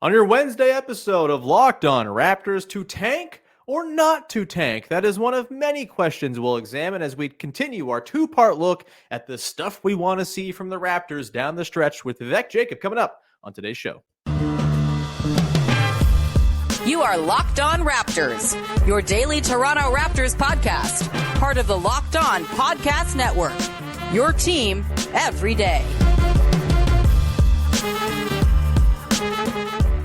On your Wednesday episode of Locked On Raptors, to tank or not to tank? That is one of many questions we'll examine as we continue our two-part look at the stuff we want to see from the Raptors down the stretch with Vivek Jacob coming up on today's show. You are Locked On Raptors, your daily Toronto Raptors podcast, part of the Locked On Podcast Network, your team every day.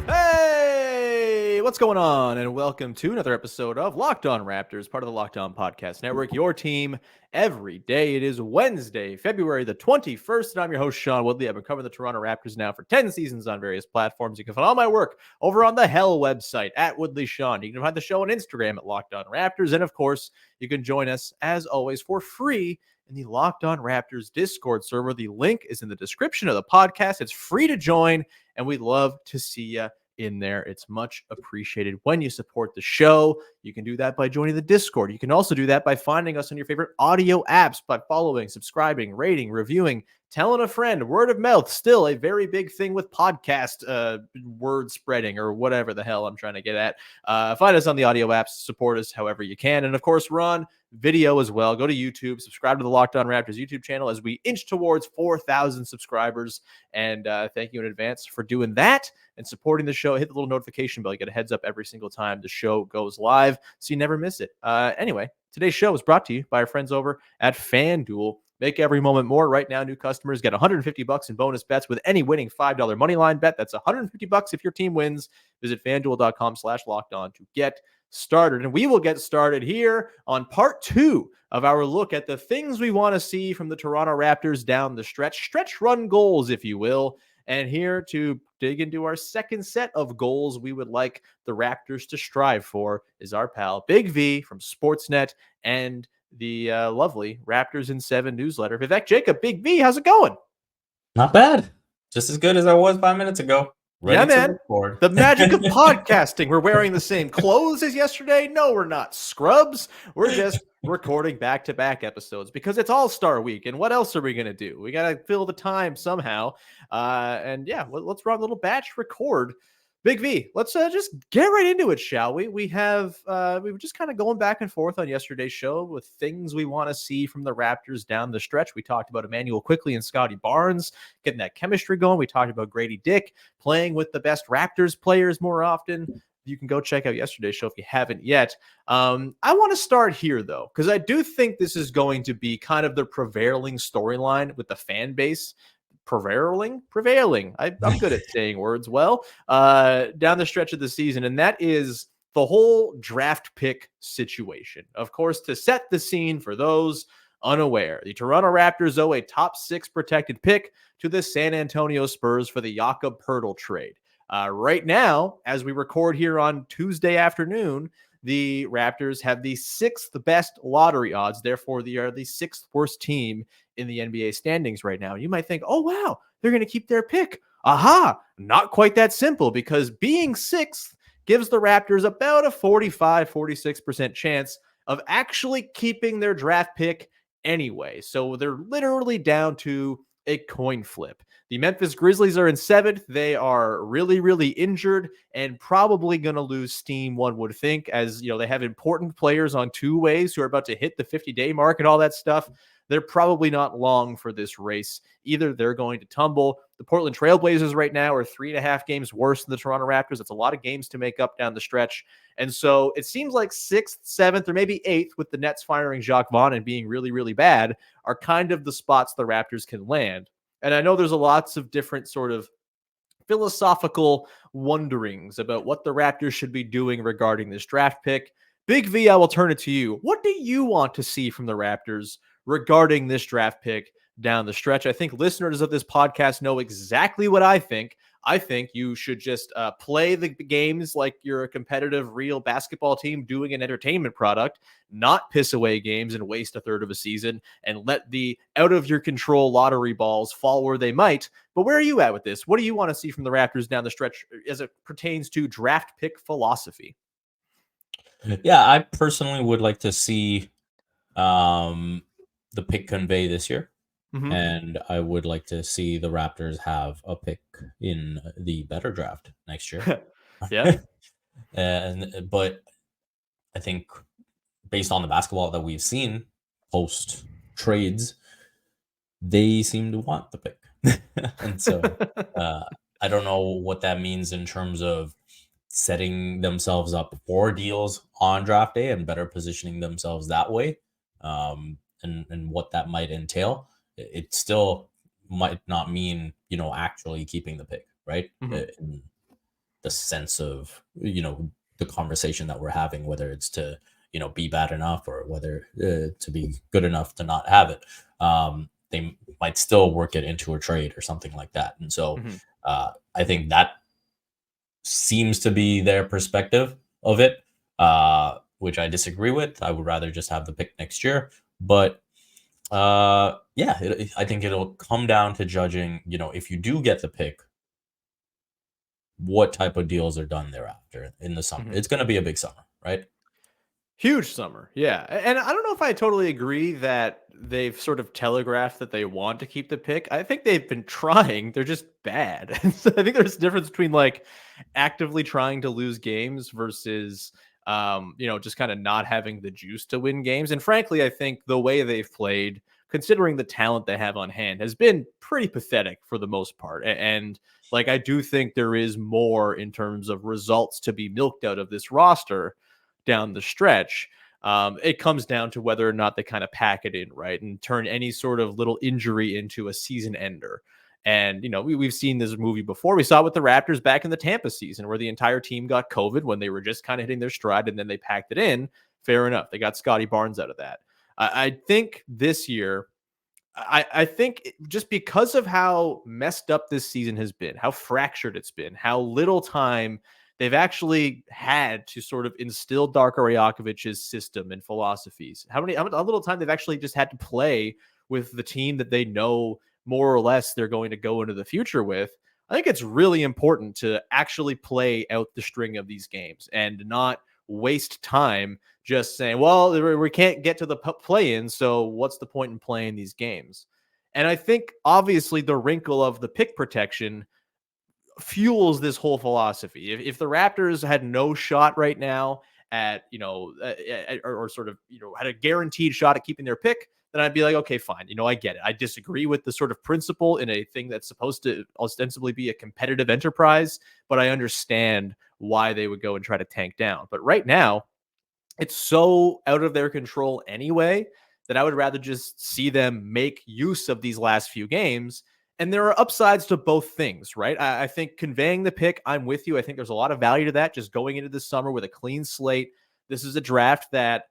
Hey, what's going on? And welcome to another episode of Locked On Raptors, part of the Locked On Podcast Network, your team every day. It is Wednesday, February the 21st, and I'm your host, Sean Woodley. I've been covering the Toronto Raptors now for 10 seasons on various platforms. You can find all my work over on the Hell website at Woodley Sean. You can find the show on Instagram at Locked On Raptors, and of course, you can join us, as always, for free in the Locked On Raptors Discord server. The link is in the description of the podcast. It's free to join, and we'd love to see you in there. It's much appreciated when you support the show. You can do that by joining the Discord. You can also do that by finding us on your favorite audio apps, by following, subscribing, rating, reviewing, telling a friend. Word of mouth, still a very big thing with podcast word spreading or whatever the hell I'm trying to get at. Find us on the audio apps, support us however you can. And of course, we're on video as well. Go to YouTube, subscribe to the Locked On Raptors YouTube channel as we inch towards 4,000 subscribers. And thank you in advance for doing that and supporting the show. Hit the little notification bell. You get a heads up every single time the show goes live, so you never miss it. Anyway, today's show is brought to you by our friends over at FanDuel. Make every moment more. Right now, new customers get $150 in bonus bets with any winning $5 moneyline bet. That's $150 if your team wins. Visit FanDuel.com/lockedon to get started. And we will get started here on part two of our look at the things we want to see from the Toronto Raptors down the stretch run goals, if you will. And here to dig into our second set of goals we would like the Raptors to strive for is our pal Big V from Sportsnet and the lovely Raptors in 7 newsletter. Vivek Jacob, Big V, how's it going? Not bad. Just as good as I was 5 minutes ago. Yeah, man. The magic of podcasting. We're wearing the same clothes as yesterday. No, we're not scrubs. We're just recording back-to-back episodes because it's All-Star Week. And what else are we going to do? We got to fill the time somehow. And yeah, let's run a little batch record. Big V, let's just get right into it, shall we? We were just kind of going back and forth on yesterday's show with things we want to see from the Raptors down the stretch. We talked about Emmanuel Quickley and Scotty Barnes getting that chemistry going. We talked about Grady Dick playing with the best Raptors players more often. You can go check out yesterday's show if you haven't yet. I want to start here, though, because I do think this is going to be kind of the prevailing storyline with the fan base. Prevailing. I'm good at saying words well. Down the stretch of the season, and that is the whole draft pick situation. Of course, to set the scene for those unaware, the Toronto Raptors owe a top 6 protected pick to the San Antonio Spurs for the Jakob Poeltl trade. Right now, as we record here on Tuesday afternoon, the Raptors have the 6th best lottery odds. Therefore, they are the 6th worst team in the NBA standings right now. You might think, oh, wow, they're going to keep their pick. Aha, not quite that simple, because being 6th gives the Raptors about a 46% chance of actually keeping their draft pick anyway. So they're literally down to a coin flip. The Memphis Grizzlies are in 7th. They are really injured and probably going to lose steam, one would think, as they have important players on two ways who are about to hit the 50-day mark and all that stuff. They're probably not long for this race. Either they're going to tumble. The Portland Trailblazers right now are 3.5 games worse than the Toronto Raptors. That's a lot of games to make up down the stretch. And so it seems like 6th, 7th, or maybe 8th, with the Nets firing Jacques Vaughn and being really bad, are kind of the spots the Raptors can land. And I know there's lots of different sort of philosophical wonderings about what the Raptors should be doing regarding this draft pick. Big V, I will turn it to you. What do you want to see from the Raptors regarding this draft pick down the stretch? I think listeners of this podcast know exactly what I think. I think you should just play the games like you're a competitive, real basketball team doing an entertainment product, not piss away games and waste a third of a season and let the out-of-your-control lottery balls fall where they might. But where are you at with this? What do you want to see from the Raptors down the stretch as it pertains to draft pick philosophy? Yeah, I personally would like to see the pick convey this year. Mhm. And I would like to see the Raptors have a pick in the better draft next year. Yeah. But I think based on the basketball that we've seen post trades, they seem to want the pick. And so uh, I don't know what that means in terms of setting themselves up for deals on draft day and better positioning themselves that way, and what that might entail. It still might not mean, actually keeping the pick, right? Mhm. In the sense of, the conversation that we're having, whether it's to, be bad enough or whether to be good enough to not have it. They might still work it into a trade or something like that. And so Mhm. I think that seems to be their perspective of it, which I disagree with. I would rather just have the pick next year. But yeah, I think it'll come down to judging, if you do get the pick, what type of deals are done thereafter in the summer. Mhm. It's going to be a big summer, right? Huge summer, yeah. And I don't know if I totally agree that they've sort of telegraphed that they want to keep the pick. I think they've been trying. They're just bad. And so I think there's a difference between like actively trying to lose games versus just kind of not having the juice to win games. And frankly, I think the way they've played, considering the talent they have on hand, has been pretty pathetic for the most part. And like I do think there is more in terms of results to be milked out of this roster down the stretch. It comes down to whether or not they kind of pack it in, right? And turn any sort of little injury into a season ender. And, we've seen this movie before. We saw it with the Raptors back in the Tampa season where the entire team got COVID when they were just kind of hitting their stride and then they packed it in. Fair enough. They got Scotty Barnes out of that. I think this year, I think just because of how messed up this season has been, how fractured it's been, how little time they've actually had to sort of instill Darko Rajakovic's system and philosophies, how little time they've actually just had to play with the team that they know more or less they're going to go into the future with. I think it's really important to actually play out the string of these games and not waste time just saying, well, we can't get to the play-in, so what's the point in playing these games? And I think obviously the wrinkle of the pick protection fuels this whole philosophy. If the Raptors had no shot right now at, or sort of, had a guaranteed shot at keeping their pick, then I'd be like, okay, fine. I get it. I disagree with the sort of principle in a thing that's supposed to ostensibly be a competitive enterprise, but I understand why they would go and try to tank down. But right now, it's so out of their control anyway that I would rather just see them make use of these last few games. And there are upsides to both things, right? I think conveying the pick, I'm with you. I think there's a lot of value to that. Just going into this summer with a clean slate. This is a draft that,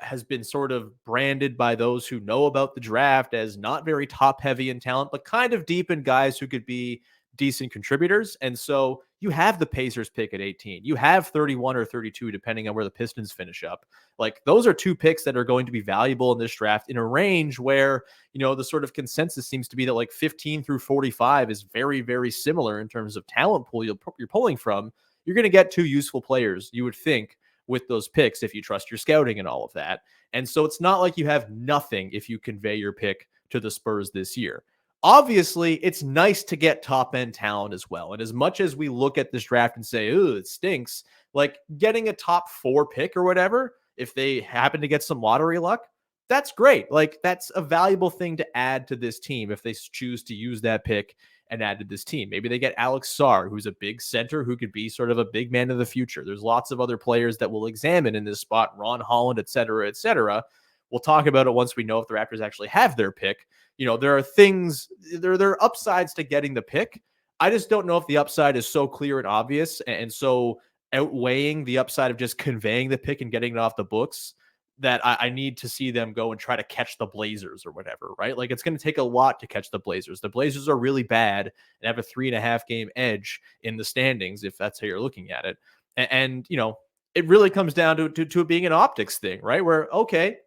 has been sort of branded by those who know about the draft as not very top heavy in talent, but kind of deep in guys who could be decent contributors. And so you have the Pacers pick at 18. You have 31 or 32, depending on where the Pistons finish up. Like those are two picks that are going to be valuable in this draft in a range where, the sort of consensus seems to be that like 15 through 45 is very, very similar in terms of talent pool you're pulling from. You're going to get two useful players, you would think, with those picks if you trust your scouting and all of that. And so it's not like you have nothing if you convey your pick to the Spurs this year. Obviously, it's nice to get top end talent as well. And as much as we look at this draft and say, "Ooh, it stinks," like getting a top 4 pick or whatever, if they happen to get some lottery luck, that's great. Like that's a valuable thing to add to this team if they choose to use that pick and add to this team. Maybe they get Alex Sarr, who's a big center who could be sort of a big man of the future. There's lots of other players that we'll examine in this spot, Ron Holland, et cetera, et cetera. We'll talk about it once we know if the Raptors actually have their pick. There are things, there are upsides to getting the pick. I just don't know if the upside is so clear and obvious and so outweighing the upside of just conveying the pick and getting it off the books that I need to see them go and try to catch the Blazers or whatever, right? Like it's going to take a lot to catch the Blazers. The Blazers are really bad and have a 3.5 game edge in the standings, if that's how you're looking at it. And it really comes down to it being an optics thing, right? Where, okay,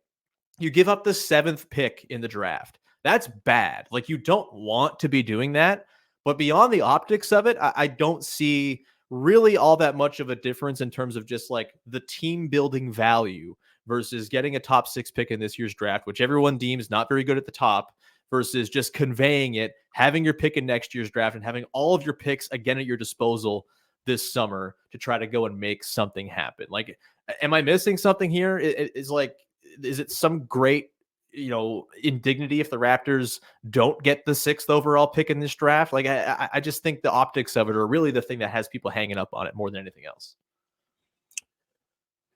you give up the 7th pick in the draft. That's bad. Like you don't want to be doing that. But beyond the optics of it, I don't see really all that much of a difference in terms of just like the team building value versus getting a top 6 pick in this year's draft, which everyone deems not very good at the top, versus just conveying it, having your pick in next year's draft, and having all of your picks again at your disposal this summer to try to go and make something happen. Like, am I missing something here? Is it some great, indignity if the Raptors don't get the 6th overall pick in this draft? Like, I just think the optics of it are really the thing that has people hanging up on it more than anything else.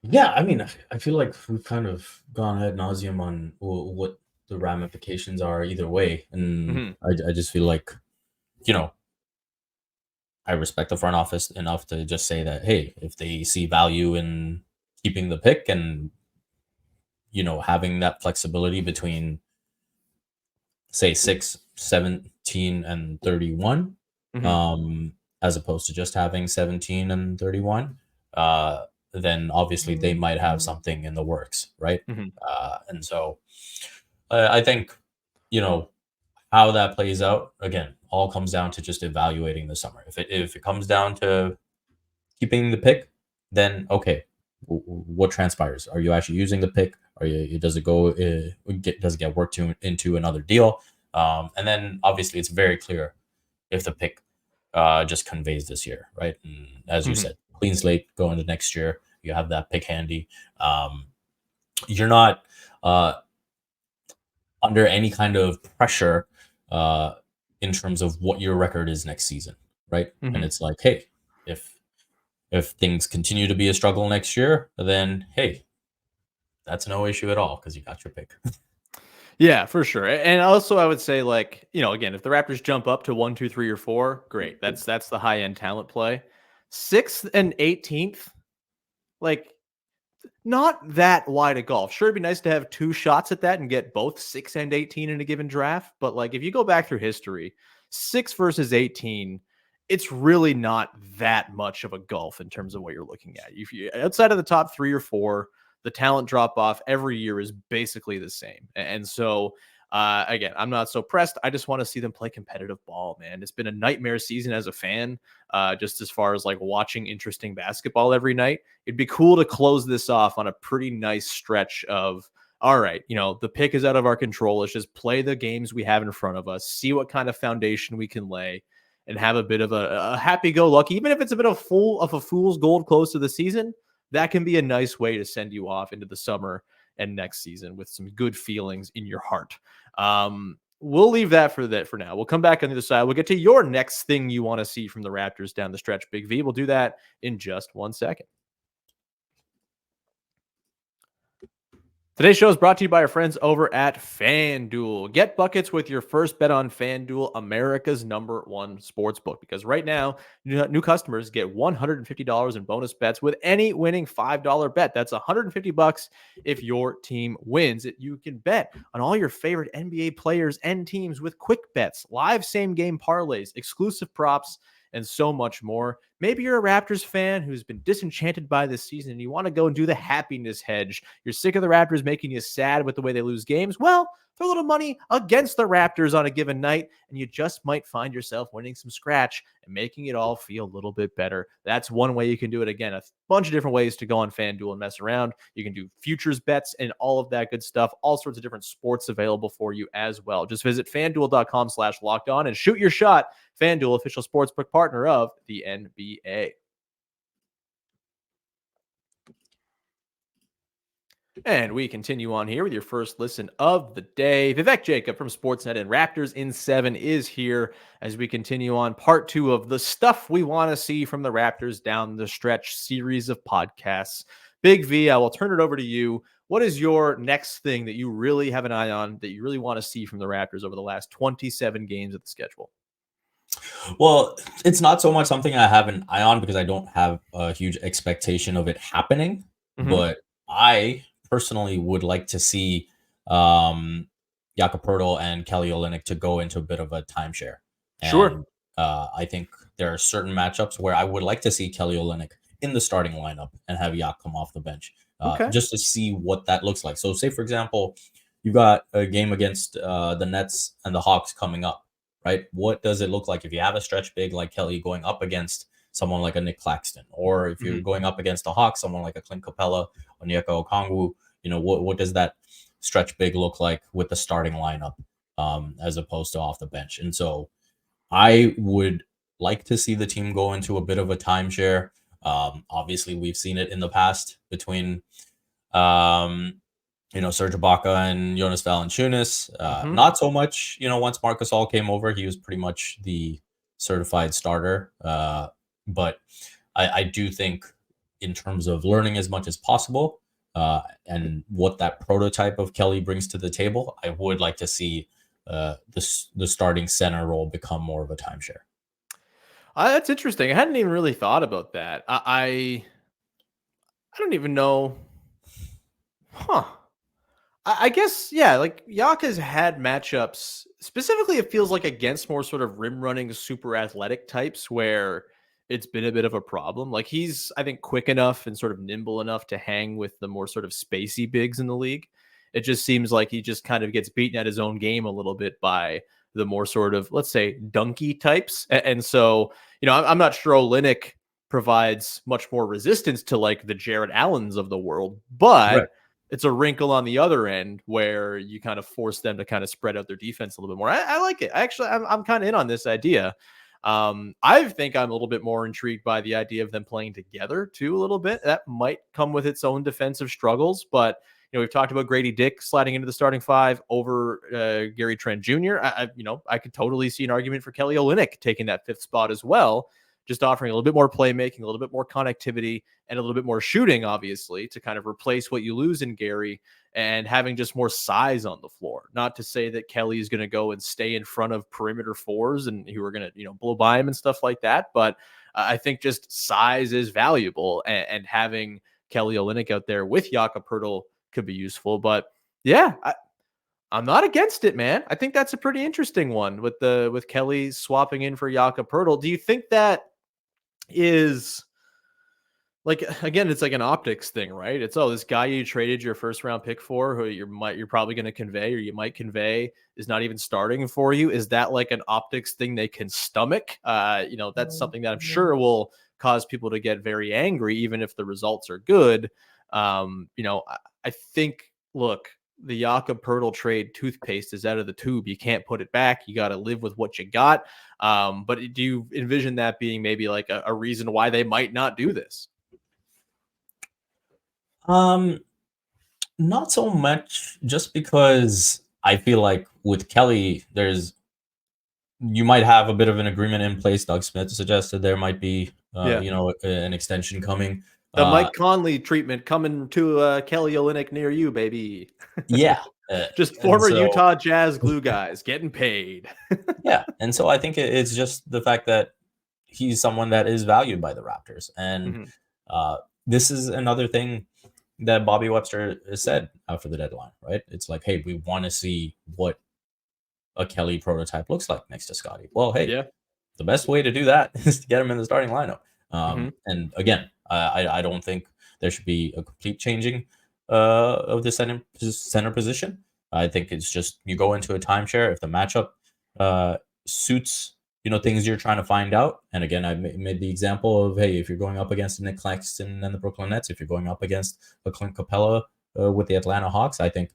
Yeah, I mean, I feel like we've kind of gone ad nauseum on what the ramifications are either way. And I just feel like, I respect the front office enough to just say that, hey, if they see value in keeping the pick and, having that flexibility between, say, 6, 17, and 31, as opposed to just having 17 and 31, then obviously they might have something in the works, right? And so I think, how that plays out, again, all comes down to just evaluating the summer. If it comes down to keeping the pick, then okay, what transpires? Are you actually using the pick? Does it get worked into another deal? And then obviously it's very clear if the pick just conveys this year, right? And as you said, clean slate going into next year. You have that pick handy. You're not under any kind of pressure in terms of what your record is next season, right? And it's like, hey, if things continue to be a struggle next year, then hey, that's no issue at all because you got your pick. Yeah, for sure. And also I would say, like, again, if the Raptors jump up to 1, 2, 3, or 4, great. That's the high end talent play. 6th and 18th, like, not that wide a gulf. Sure, it'd be nice to have 2 shots at that and get both 6 and 18 in a given draft. But like, if you go back through history, 6 versus 18, it's really not that much of a gulf in terms of what you're looking at. If you outside of the top 3 or 4, the talent drop off every year is basically the same. And so, again, I'm not so pressed. I just want to see them play competitive ball, man. It's been a nightmare season as a fan, just as far as like watching interesting basketball every night. It'd be cool to close this off on a pretty nice stretch of, all right, the pick is out of our control. Let's just play the games we have in front of us, see what kind of foundation we can lay, and have a bit of a happy-go-lucky, even if it's a bit of a fool's gold close to the season. That can be a nice way to send you off into the summer and next season with some good feelings in your heart. We'll leave that for now. We'll come back on the other side. We'll get to your next thing you want to see from the Raptors down the stretch, Big V. We'll do that in just 1 second. Today's show is brought to you by our friends over at FanDuel. Get buckets with your first bet on FanDuel, America's #1 sportsbook. Because right now, new customers get $150 in bonus bets with any winning $5 bet. That's $150 if your team wins. You can bet on all your favorite NBA players and teams with quick bets, live same-game parlays, exclusive props, and so much more. Maybe you're a Raptors fan who's been disenchanted by this season and you want to go and do the happiness hedge. You're sick of the Raptors making you sad with the way they lose games. Well, throw a little money against the Raptors on a given night, and you just might find yourself winning some scratch and making it all feel a little bit better. That's one way you can do it. Again, a bunch of different ways to go on FanDuel and mess around. You can do futures bets and all of that good stuff. All sorts of different sports available for you as well. Just visit FanDuel.com/lockedon and shoot your shot. FanDuel, official sportsbook partner of the NBA. And we continue on here with your first listen of the day. Vivek Jacob from Sportsnet and Raptors in 7 is here as we continue on part 2 of the stuff we want to see from the Raptors down the stretch series of podcasts. Big V, I will turn it over to you. What is your next thing that you really have an eye on, that you really want to see from the Raptors over the last 27 games of the schedule? Well, it's not so much something I have an eye on because I don't have a huge expectation of it happening, but I personally would like to see Jakob Poeltl and Kelly Olynyk to go into a bit of a timeshare. Sure. I think there are certain matchups where I would like to see Kelly Olynyk in the starting lineup and have Jakob come off the bench, just to see what that looks like. So say, for example, you got a game against the Nets and the Hawks coming up, right? What does it look like if you have a stretch big like Kelly going up against someone like a Nick Claxton, or if you're going up against the Hawks, someone like a Clint Capella or Onyeka Okongwu? What does that stretch big look like with the starting lineup? as opposed to off the bench. And so I would like to see the team go into a bit of a timeshare. Obviously, we've seen it in the past between, Serge Ibaka and Jonas Valanciunas. Not so much, once Marc Gasol came over, he was pretty much the certified starter. But I do think in terms of learning as much as possible and what that prototype of Kelly brings to the table, I would like to see the starting center role become more of a timeshare. That's interesting. I hadn't even really thought about that. I don't even know. Huh. I guess, yeah, like Yaka's had matchups. Specifically, it feels like against more sort of rim running, super athletic types where it's been a bit of a problem. Like he's, I think, quick enough and sort of nimble enough to hang with the more sort of spacey bigs in the league. It just seems like he just kind of gets beaten at his own game a little bit by the more sort of, let's say, dunky types. And so, I'm not sure Olynyk provides much more resistance to like the Jared Allens of the world, but Right. it's a wrinkle on the other end where you kind of force them to kind of spread out their defense a little bit more. I like it. Actually, I'm kind of in on this idea. I think I'm a little bit more intrigued by the idea of them playing together too, a little bit. That might come with its own defensive struggles, but we've talked about Grady Dick sliding into the starting five over Gary Trent Jr. I could totally see an argument for Kelly Olynyk taking that fifth spot as well, just offering a little bit more playmaking, a little bit more connectivity, and a little bit more shooting, obviously, to kind of replace what you lose in Gary and having just more size on the floor. Not to say that Kelly is going to go and stay in front of perimeter fours and who are going to, blow by him and stuff like that. But I think just size is valuable, and having Kelly Olynyk out there with Jakob Poeltl could be useful. But yeah, I'm not against it, man. I think that's a pretty interesting one with Kelly swapping in for Jakob Poeltl. Do you think that is like, again, it's like an optics thing, right? It's, this guy you traded your first round pick for, who you're probably going to convey, or you might convey, is not even starting for you. Is that like an optics thing they can stomach? That's something that I'm sure will cause people to get very angry, even if the results are good. I think, look, the Jakob Poeltl trade toothpaste is out of the tube. You can't put it back. You got to live with what you got. But do you envision that being maybe like a reason why they might not do this? Not so much, just because I feel like with Kelly, you might have a bit of an agreement in place. Doug Smith suggested there might be, an extension coming. The Mike Conley treatment coming to Kelly Olynyk near you, baby. Yeah. Just former Utah Jazz glue guys getting paid. Yeah. And so I think it's just the fact that he's someone that is valued by the Raptors. And this is another thing that Bobby Webster has said after the deadline, right? It's like, hey, we want to see what a Kelly prototype looks like next to Scotty. Well, hey, the best way to do that is to get him in the starting lineup. And again, I don't think there should be a complete changing of the center position. I think it's just you go into a timeshare if the matchup suits things you're trying to find out. And again, I made the example of, hey, if you're going up against Nick Claxton and the Brooklyn Nets, if you're going up against a Clint Capella with the Atlanta Hawks, I think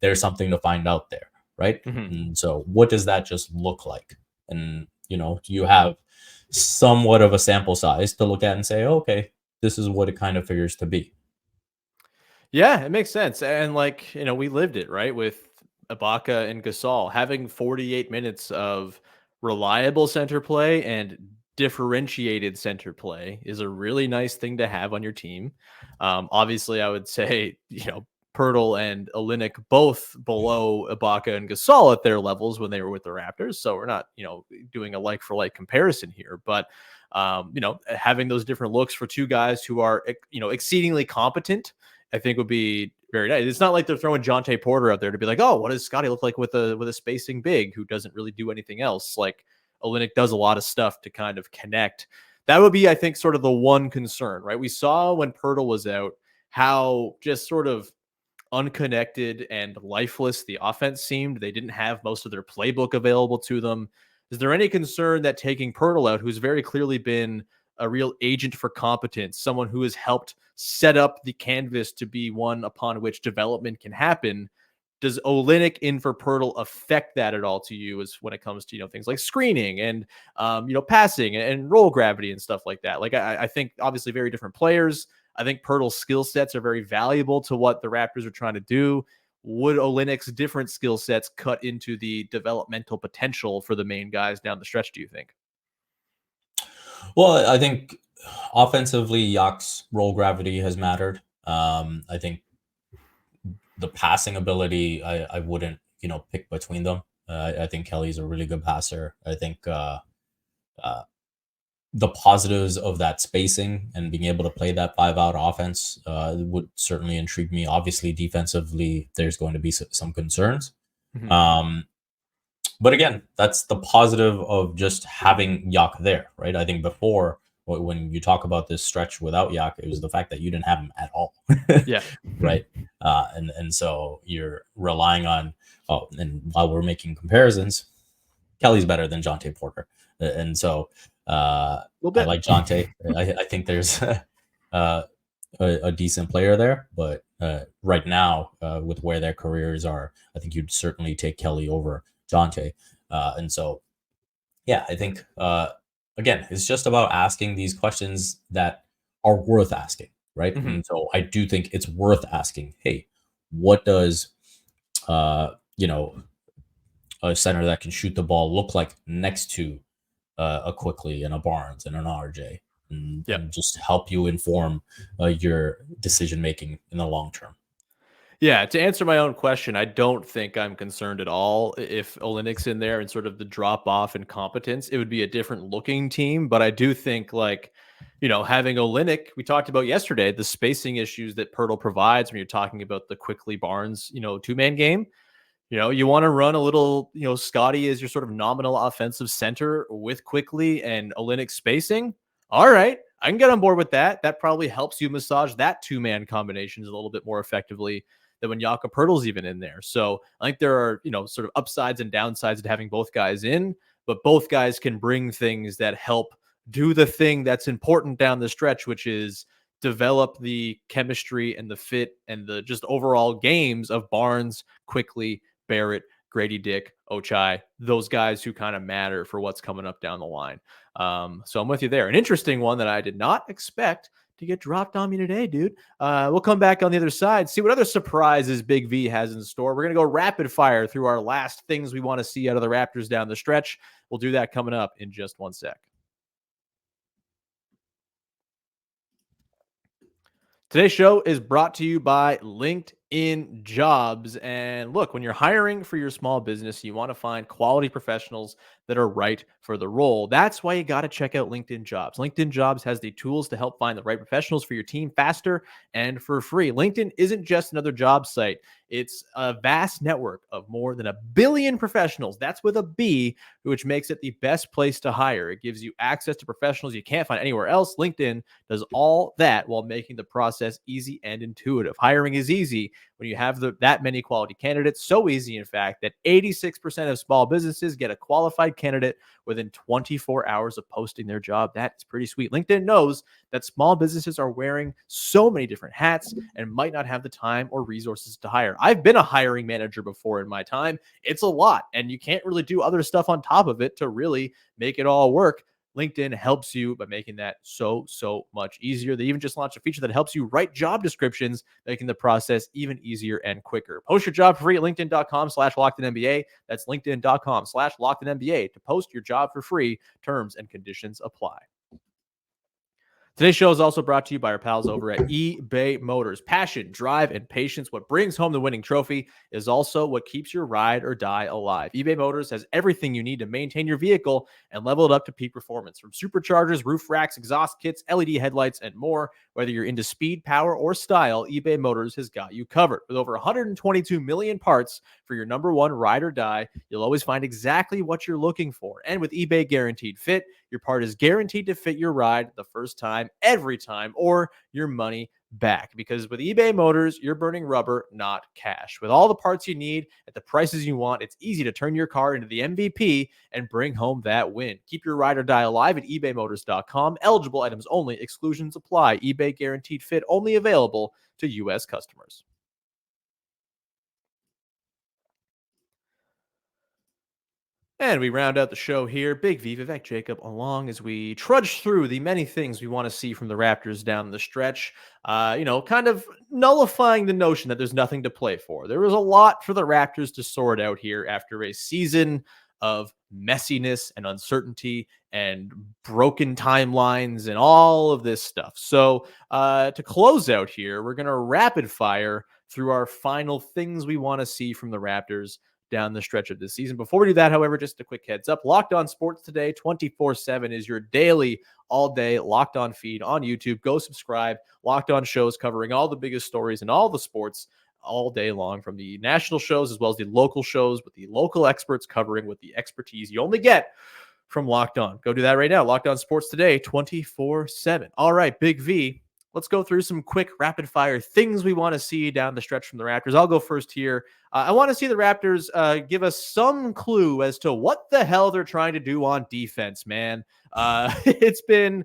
there's something to find out there, right? And so what does that just look like? And you have somewhat of a sample size to look at and say, okay, this is what it kind of figures to be. Yeah, it makes sense. And we lived it, right? With Ibaka and Gasol having 48 minutes of reliable center play and differentiated center play is a really nice thing to have on your team. Obviously, I would say, Poeltl and Olynyk both below Ibaka and Gasol at their levels when they were with the Raptors. So we're not, doing a like for like comparison here, but having those different looks for two guys who are, exceedingly competent, I think would be very nice. It's not like they're throwing Jontay Porter out there to be like, oh, what does Scotty look like with a spacing big who doesn't really do anything else? Like Olynyk does a lot of stuff to kind of connect. That would be, I think, sort of the one concern, right? We saw when Poeltl was out how just sort of unconnected and lifeless the offense seemed. They didn't have most of their playbook available to them. Is there any concern that taking Poeltl out, who's very clearly been a real agent for competence, someone who has helped set up the canvas to be one upon which development can happen, Does Olynyk in for Poeltl affect that at all to you as when it comes to, things like screening and, passing and roll gravity and stuff like that? Like, I think obviously very different players. I think Poeltl's skill sets are very valuable to what the Raptors are trying to do. Would Olynyk's different skill sets cut into the developmental potential for the main guys down the stretch, do you think? Well, I think offensively, Yak's roll gravity has mattered. I think the passing ability, I wouldn't, pick between them. I think Kelly's a really good passer. I think the positives of that spacing and being able to play that 5-out offense would certainly intrigue me. Obviously, defensively, there's going to be some concerns. Mhm. But again, that's the positive of just having Yak there, right? I think before, when you talk about this stretch without Yak, it was the fact that you didn't have him at all. Yeah. Right. And so you're relying on, and while we're making comparisons, Kelly's better than Jontay Porter. And so I like Jontay. I think there's a decent player there, but right now, with where their careers are, I think you'd certainly take Kelly over Jontay. And so, yeah, I think, again, it's just about asking these questions that are worth asking, right? Mhm. And so I do think it's worth asking, hey, what does, a center that can shoot the ball look like next to a Quickly and a Barnes and an RJ, and just help you inform your decision making in the long term. Yeah, to answer my own question, I don't think I'm concerned at all if Olynyk's in there and sort of the drop off in competence. It would be a different looking team, but I do think having Olynyk, we talked about yesterday, the spacing issues that Poeltl provides when you're talking about the Quickly Barnes, two-man game. You want to run a little, Scotty is your sort of nominal offensive center with Quickly and Olynyk spacing. All right, I can get on board with that. That probably helps you massage that two-man combinations a little bit more effectively than when Jakob Poeltl's even in there. So I think there are, sort of upsides and downsides to having both guys in, but both guys can bring things that help do the thing that's important down the stretch, which is develop the chemistry and the fit and the just overall games of Barnes, Quickly, Barrett, Grady Dick, Ochai, those guys who kind of matter for what's coming up down the line. So I'm with you there. An interesting one that I did not expect to get dropped on me today, dude. We'll come back on the other side, see what other surprises Big V has in store. We're going to go rapid fire through our last things we want to see out of the Raptors down the stretch. We'll do that coming up in just one sec. Today's show is brought to you by LinkedIn Jobs. And look, when you're hiring for your small business, you want to find quality professionals that are right for the role. That's why you got to check out LinkedIn Jobs. LinkedIn Jobs has the tools to help find the right professionals for your team faster and for free. LinkedIn isn't just another job site. It's a vast network of more than 1 billion professionals. That's with a B, which makes it the best place to hire. It gives you access to professionals you can't find anywhere else. LinkedIn does all that while making the process easy and intuitive. Hiring is easy when you have that many quality candidates. So easy, in fact, that 86% of small businesses get a qualified candidate within 24 hours of posting their job. That's pretty sweet. LinkedIn knows that small businesses are wearing so many different hats and might not have the time or resources to hire. I've been a hiring manager before in my time. It's a lot, and you can't really do other stuff on top of it to really make it all work. LinkedIn helps you by making that so much easier. They even just launched a feature that helps you write job descriptions, making the process even easier and quicker. Post your job for free at linkedin.com/LockedInNBA. That's linkedin.com/LockedInNBA to post your job for free. Terms and conditions apply. Today's show is also brought to you by our pals over at eBay Motors. Passion, drive, and patience. What brings home the winning trophy is also what keeps your ride or die alive. eBay Motors has everything you need to maintain your vehicle and level it up to peak performance. From superchargers, roof racks, exhaust kits, LED headlights, and more. Whether you're into speed, power, or style, eBay Motors has got you covered. With over 122 million parts for your number one ride or die, you'll always find exactly what you're looking for. And with eBay Guaranteed Fit, your part is guaranteed to fit your ride the first time, every time, or your money back. Because with eBay Motors, you're burning rubber, not cash. With all the parts you need at the prices you want, it's easy to turn your car into the MVP and bring home that win. Keep your ride or die alive at ebaymotors.com. Eligible items only. Exclusions apply. eBay Guaranteed Fit only available to U.S. customers. And we round out the show here. Big V, Vivek Jacob, along as we trudge through the many things we want to see from the Raptors down the stretch. Kind of nullifying the notion that there's nothing to play for. There was a lot for the Raptors to sort out here after a season of messiness and uncertainty and broken timelines and all of this stuff. So to close out here, we're going to rapid fire through our final things we want to see from the Raptors down the stretch of this season. Before we do that, however, just a quick heads up. Locked On Sports Today 24/7 is your daily, all-day Locked On feed on YouTube. Go subscribe. Locked On shows covering all the biggest stories and all the sports all day long, from the national shows as well as the local shows, with the local experts covering with the expertise you only get from Locked On. Go do that right now. Locked On Sports Today 24/7. All right, Big V. Let's go through some quick rapid fire things we want to see down the stretch from the Raptors. I'll go first here. I want to see the Raptors give us some clue as to what the hell they're trying to do on defense, man. It's been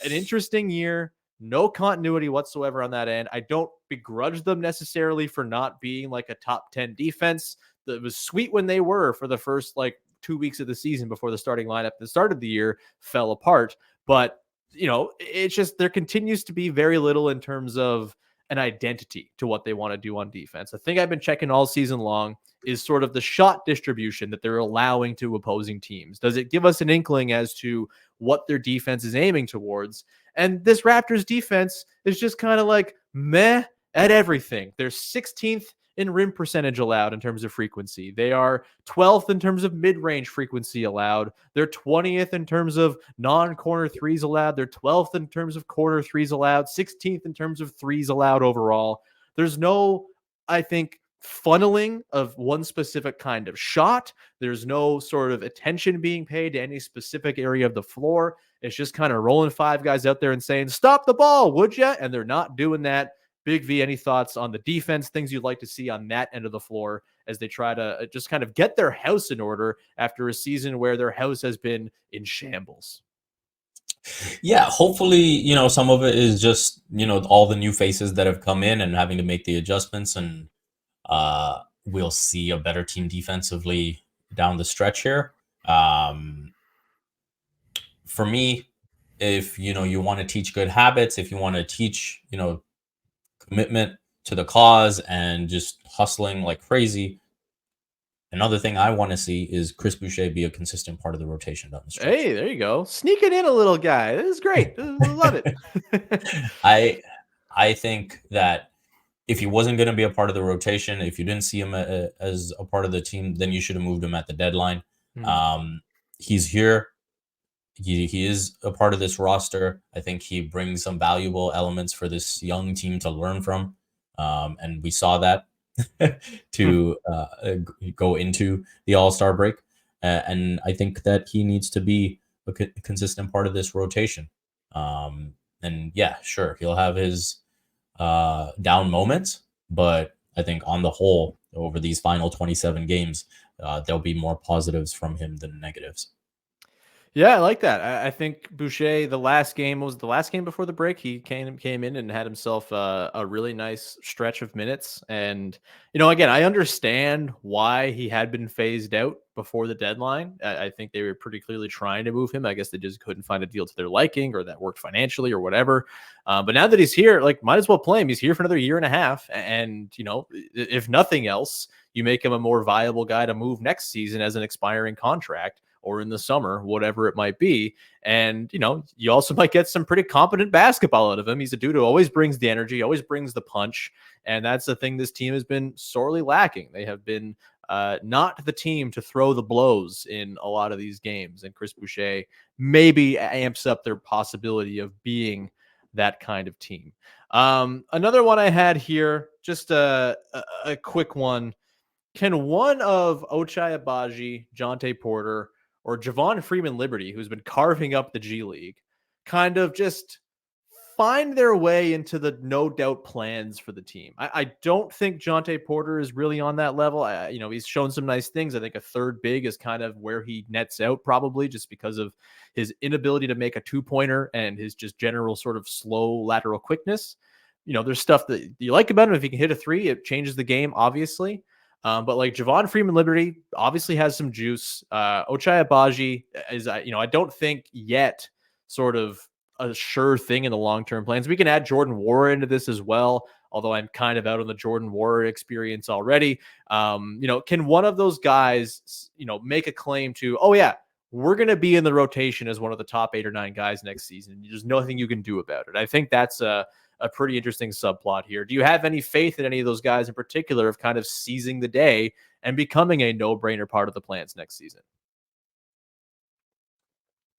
an interesting year. No continuity whatsoever on that end. I don't begrudge them necessarily for not being like a top 10 defense. It was sweet when they were for the first 2 weeks of the season before the starting lineup at the start of the year fell apart. But it's just there continues to be very little in terms of an identity to what they want to do on defense. The thing I've been checking all season long is sort of the shot distribution that they're allowing to opposing teams. Does it give us an inkling as to what their defense is aiming towards? And this Raptors defense is just kind of like meh at everything. They're 16th in rim percentage allowed in terms of frequency. They are 12th in terms of mid-range frequency allowed. They're 20th in terms of non-corner threes allowed. They're 12th in terms of corner threes allowed, 16th in terms of threes allowed overall. There's no, I think, funneling of one specific kind of shot. There's no sort of attention being paid to any specific area of the floor. It's just kind of rolling five guys out there and saying, stop the ball, would ya? And they're not doing that. Big V, any thoughts on the defense, things you'd like to see on that end of the floor as they try to just kind of get their house in order after a season where their house has been in shambles? Yeah, hopefully, some of it is just, all the new faces that have come in and having to make the adjustments, and we'll see a better team defensively down the stretch here. For me, if, you want to teach good habits, if you want to teach, commitment to the cause and just hustling like crazy. Another thing I want to see is Chris Boucher be a consistent part of the rotation down the stretch. Hey, there you go. Sneaking in a little guy. This is great. I love it. I think that if he wasn't going to be a part of the rotation, if you didn't see him as a part of the team, then you should have moved him at the deadline. He's here. He is a part of this roster. I think he brings some valuable elements for this young team to learn from. And we saw that to go into the All-Star break. And I think that he needs to be a consistent part of this rotation. And yeah, sure, he'll have his down moments, but I think on the whole, over these final 27 games, there'll be more positives from him than negatives. Yeah, I like that. I think Boucher, the last game was the last game before the break. He came in and had himself a really nice stretch of minutes. And, again, I understand why he had been phased out before the deadline. I think they were pretty clearly trying to move him. I guess they just couldn't find a deal to their liking, or that worked financially or whatever. But now that he's here, might as well play him. He's here for another year and a half. And, if nothing else, you make him a more viable guy to move next season as an expiring contract, or in the summer, whatever it might be. And, you also might get some pretty competent basketball out of him. He's a dude who always brings the energy, always brings the punch. And that's the thing this team has been sorely lacking. They have been not the team to throw the blows in a lot of these games. And Chris Boucher maybe amps up their possibility of being that kind of team. Another one I had here, just a quick one. Can one of Ochai Agbaji, Jontay Porter, or Javon Freeman-Liberty, who's been carving up the G League, kind of just find their way into the no doubt plans for the team? I don't think Jontay Porter is really on that level. He's shown some nice things. I think a third big is kind of where he nets out, probably just because of his inability to make a two-pointer and his just general sort of slow lateral quickness. There's stuff that you like about him. If he can hit a three, it changes the game, obviously. But like Javon Freeman-Liberty obviously has some juice. Ochai Agbaji is, I don't think yet sort of a sure thing in the long-term plans. We can add Jordan Nwora into this as well, although I'm kind of out on the Jordan Nwora experience already. Can one of those guys, make a claim to, oh yeah, we're going to be in the rotation as one of the top 8 or 9 guys next season. There's nothing you can do about it. I think that's a pretty interesting subplot here. Do you have any faith in any of those guys in particular of kind of seizing the day and becoming a no-brainer part of the plans next season?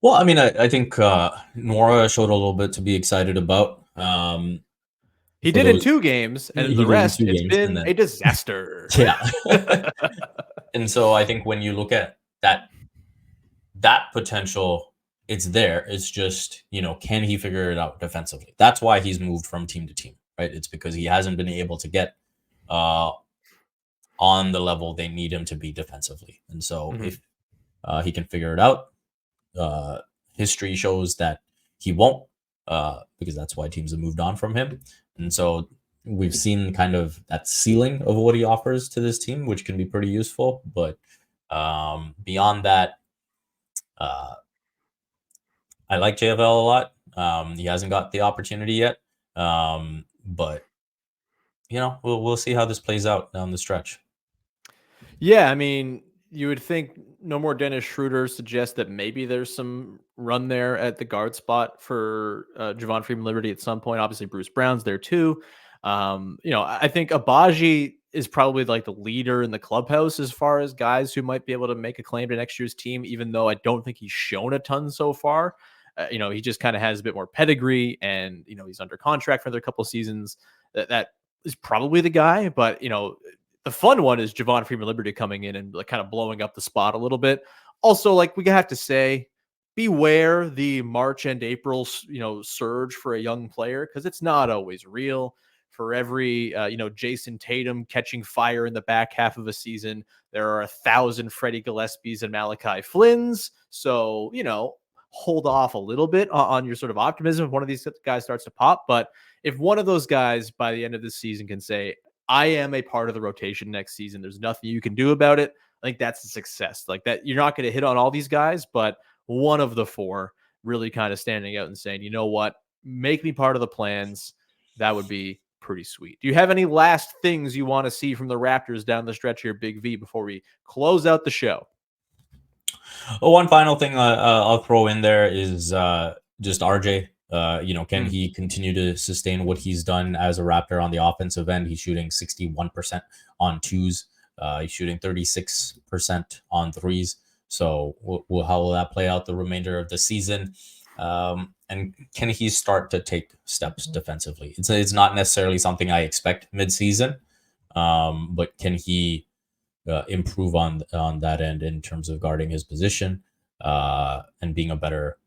Well, I mean, I think Nwora showed a little bit to be excited about. He did in 2 games, and the rest, it's been a disaster. Yeah. And so I think when you look at that potential, it's there. It's just, can he figure it out defensively? That's why he's moved from team to team, right? It's because he hasn't been able to get on the level they need him to be defensively. And so if he can figure it out, history shows that he won't, because that's why teams have moved on from him. And so we've seen kind of that ceiling of what he offers to this team, which can be pretty useful. But beyond that, I like JFL a lot. He hasn't got the opportunity yet, but we'll see how this plays out down the stretch. Yeah, I mean, you would think no more Dennis Schroeder suggests that maybe there's some run there at the guard spot for Javon Freeman-Liberty at some point. Obviously, Bruce Brown's there too. I think Agbaji is probably like the leader in the clubhouse as far as guys who might be able to make a claim to next year's team, even though I don't think he's shown a ton so far. He just kind of has a bit more pedigree, and he's under contract for another couple of seasons. That is probably the guy, but the fun one is Javon Freeman-Liberty coming in and like kind of blowing up the spot a little bit. Also, like we have to say, beware the March and April, surge for a young player, because it's not always real. For every, Jason Tatum catching fire in the back half of a season, there are 1,000 Freddie Gillespies and Malachi Flynn's. So, hold off a little bit on your sort of optimism if one of these guys starts to pop. But if one of those guys by the end of this season can say, I am a part of the rotation next season, there's nothing you can do about it, I think that's a success. Like that, you're not going to hit on all these guys, but one of the 4 really kind of standing out and saying, you know what, make me part of the plans. That would be pretty sweet. Do you have any last things you want to see from the Raptors down the stretch here, Big V, before we close out the show? Well, one final thing I'll throw in there is just RJ. Can he continue to sustain what he's done as a Raptor on the offensive end? He's shooting 61% on 2s. He's shooting 36% on 3s. So how will that play out the remainder of the season? And can he start to take steps defensively? It's not necessarily something I expect mid-season, but can he improve on that end in terms of guarding his position and being a better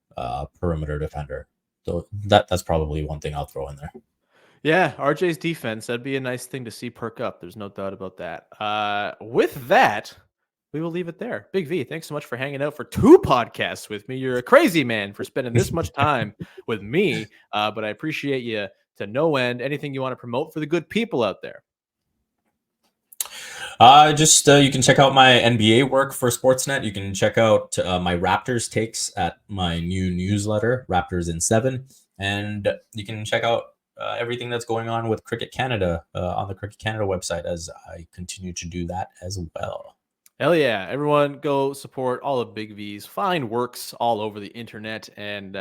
perimeter defender? So that's probably one thing I'll throw in there. Yeah, RJ's defense, that'd be a nice thing to see perk up. There's no doubt about that. With that, we will leave it there. Big V, thanks so much for hanging out for 2 podcasts with me. You're a crazy man for spending this much time with me, but I appreciate you to no end. Anything you want to promote for the good people out there? You can check out my NBA work for Sportsnet. You can check out my Raptors takes at my new newsletter, Raptors in 7. And you can check out everything that's going on with Cricket Canada on the Cricket Canada website as I continue to do that as well. Hell yeah. Everyone go support all of Big V's fine works all over the internet. And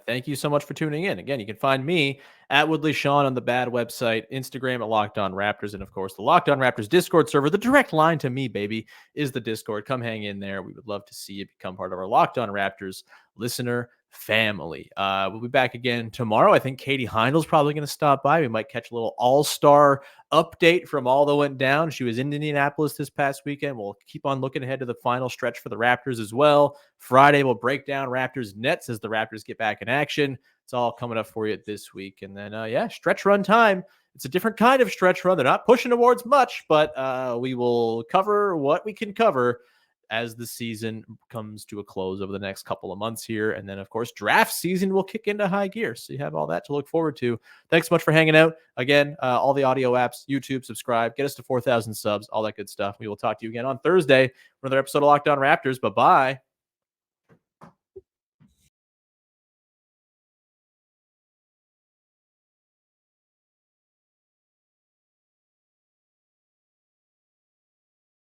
thank you so much for tuning in. Again, you can find me at Woodley Sean on the Bad website, Instagram at Locked On Raptors, and of course the Locked On Raptors Discord server. The direct line to me, baby, is the Discord. Come hang in there. We would love to see you become part of our Locked On Raptors listener family. We'll be back again tomorrow. I think Katie Heindel's probably going to stop by. We might catch a little all-star update from all that went down. She was in Indianapolis this past weekend. We'll keep on looking ahead to the final stretch for the Raptors as well. Friday, we'll break down Raptors Nets as the Raptors get back in action. It's all coming up for you this week. And then, stretch run time. It's a different kind of stretch run. They're not pushing towards much, but we will cover what we can cover as the season comes to a close over the next couple of months here. And then, of course, draft season will kick into high gear. So you have all that to look forward to. Thanks so much for hanging out. Again, all the audio apps, YouTube, subscribe, get us to 4,000 subs, all that good stuff. We will talk to you again on Thursday for another episode of Locked On Raptors. Bye-bye.